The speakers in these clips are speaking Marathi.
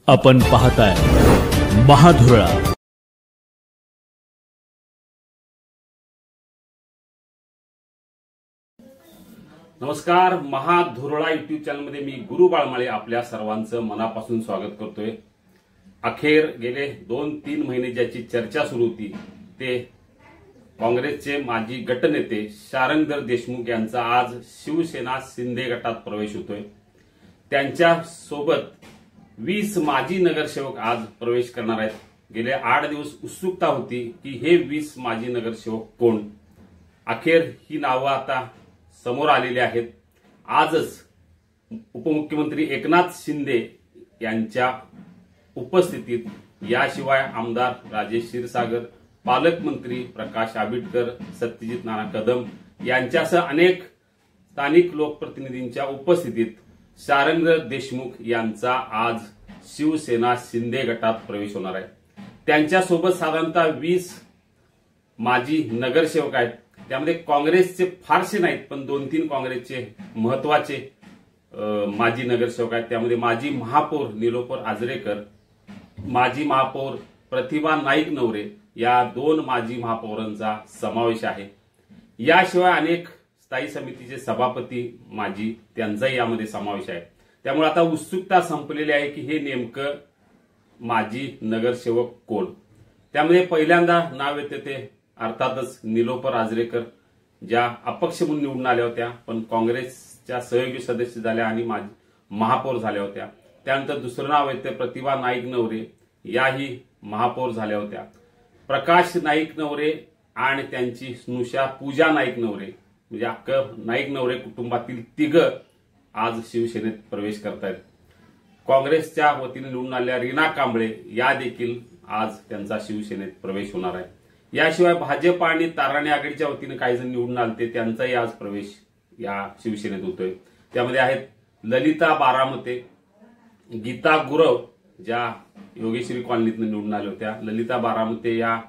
आपण पाहताय महाधुरळा। नमस्कार, महाधुरळा यूट्यूब चॅनल मध्ये मी गुरु बाळमाळे आपल्या सर्वांचं मनापासून स्वागत करतोय। अखेर गेले 2-3 महिने ज्याची चर्चा सुरू होती ते काँग्रेसचे माजी गटनेते शारंगधर देशमुख यांचा आज शिवसेना शिंदे गटात प्रवेश होतोय। त्यांच्या सोबत 20 माजी नगरसेवक आज प्रवेश करणार आहेत। गेले 8 दिवस उत्सुकता होती की हे 20 माजी नगरसेवक कोण। अखेर ही नावं आता समोर आलेली आहेत। आजच उपमुख्यमंत्री एकनाथ शिंदे यांच्या उपस्थितीत, याशिवाय आमदार राजेश क्षीरसागर, पालकमंत्री प्रकाश आंबेडकर, सत्यजित नाना कदम यांच्यासह अनेक स्थानिक लोकप्रतिनिधींच्या उपस्थितीत शारंगधर देशमुख यांचा आज शिवसेना शिंदे गटात प्रवेश होणार आहे। त्यांच्यासोबत साधारणतः 20 माजी नगरसेवक आहेत। त्यामध्ये काँग्रेसचे फारसे नाहीत, पण 2-3 काँग्रेसचे महत्वाचे माजी नगरसेवक आहेत। त्यामध्ये माजी महापौर निलोफर आजरेकर, माजी महापौर प्रतिभा नाईक नवरे या 2 माजी महापौरांचा समावेश आहे। याशिवाय अनेक स्थायी समितीचे सभापती माजी त्यांचाही यामध्ये समावेश आहे। त्यामुळे आता उत्सुकता संपलेली आहे की हे नेमकं माजी नगरसेवक कोण। त्यामध्ये पहिल्यांदा नाव येते ते अर्थातच निलोफर आजरेकर, ज्या अपक्ष म्हणून निवडून आल्या होत्या पण काँग्रेसच्या सहयोगी सदस्य झाल्या आणि महापौर झाल्या होत्या। त्यानंतर दुसरं नाव येते प्रतिभा नाईक नवरे, याही महापौर झाल्या होत्या। प्रकाश नाईक नवरे आणि त्यांची स्नुषा पूजा नाईक नवरे, म्हणजे अख्खं नाईक नवरे कुटुंबातील 3 आज शिवसेनेत प्रवेश करतायत। काँग्रेसच्या वतीने निवडून आलेल्या रीना कांबळे या देखील आज त्यांचा शिवसेनेत प्रवेश होणार आहे। याशिवाय भाजप आणि ताराणी आघाडीच्या वतीने काही जण निवडून आले, त्यांचाही आज प्रवेश या शिवसेनेत होतोय। त्यामध्ये आहेत ललिता बारामते, गीता गुरव, ज्या योगेश्वरी कॉलनीतून निवडून आल्या होत्या। ललिता बारामते या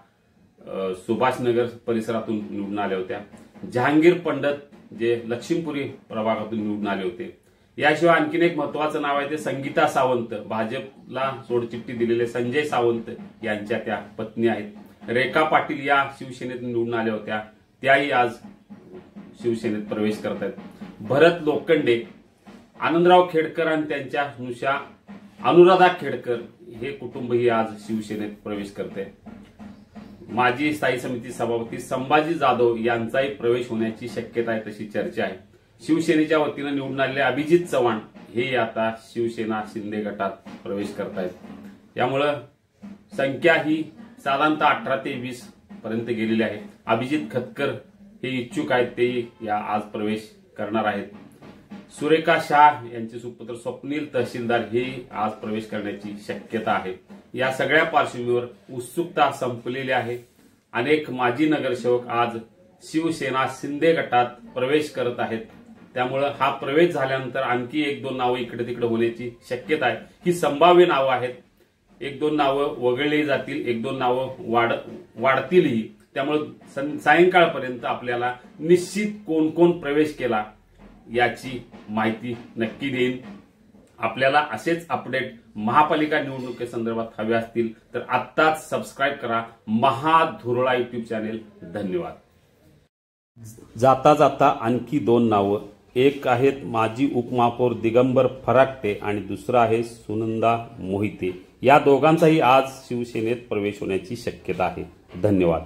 सुभाषनगर परिसरातून निवडून आल्या होत्या। जहांगीर पंडित, जे लक्ष्मीपुरी प्रभागातून निवडून आले होते। याशिवाय आणखीन एक महत्वाचं नाव आहे ते संगीता सावंत, भाजपला सोडचिठ्ठी दिलेले संजय सावंत यांच्या त्या पत्नी आहेत। रेखा पाटील या शिवसेनेत निवडून आल्या होत्या, त्याही आज शिवसेनेत प्रवेश करत आहेत। भरत लोखंडे, आनंदराव खेडकर आणि त्यांच्या स्नुषा अनुराधा खेडकर हे कुटुंबही आज शिवसेनेत प्रवेश करते। माजी स्थायी समिती सभापती संभाजी जाधव यांचाही प्रवेश होण्याची शक्यता आहे, तशी चर्चा आहे। शिवसेनेच्या वतीने निवडून आलेले अभिजित चव्हाण हे आता शिवसेना शिंदे गटात प्रवेश करतायत। यामुळे संख्या ही साधारणतः 18 ते 20 पर्यंत गेलेली आहे। अभिजित खतकर हे इच्छुक आहेत, ते या आज प्रवेश करणार आहेत। सुरेखा शाह यांचे सुपुत्र स्वप्नील तहसीलदार हे आज प्रवेश करण्याची शक्यता आहे। या सगळ्या पार्श्वभूमीवर उत्सुकता संपलेली आहे। अनेक माजी नगरसेवक आज शिवसेना शिंदे गटात प्रवेश करत आहेत। त्यामुळे हा प्रवेश झाल्यानंतर आणखी 1-2 नावं इकडे तिकडे होण्याची शक्यता आहे। ही संभाव्य नावं आहेत। 1-2 नावं वगळली जातील, 1-2 नावं वाढतीलही। त्यामुळे सायंकाळपर्यंत आपल्याला निश्चित कोण कोण प्रवेश केला याची माहिती नक्की देईन। आपल्याला असेच अपडेट महापालिका निवडणुकीसंदर्भात हवे असतील तर आत्ताच सबस्क्राईब करा महाधुरळा यूट्यूब चॅनेल। धन्यवाद। जाता जाता आणखी 2 नावं, एक आहेत माजी उपमहापौर दिगंबर फराकटे आणि दुसरा आहे सुनंदा मोहिते। या दोघांचाही आज शिवसेनेत प्रवेश होण्याची शक्यता आहे। धन्यवाद।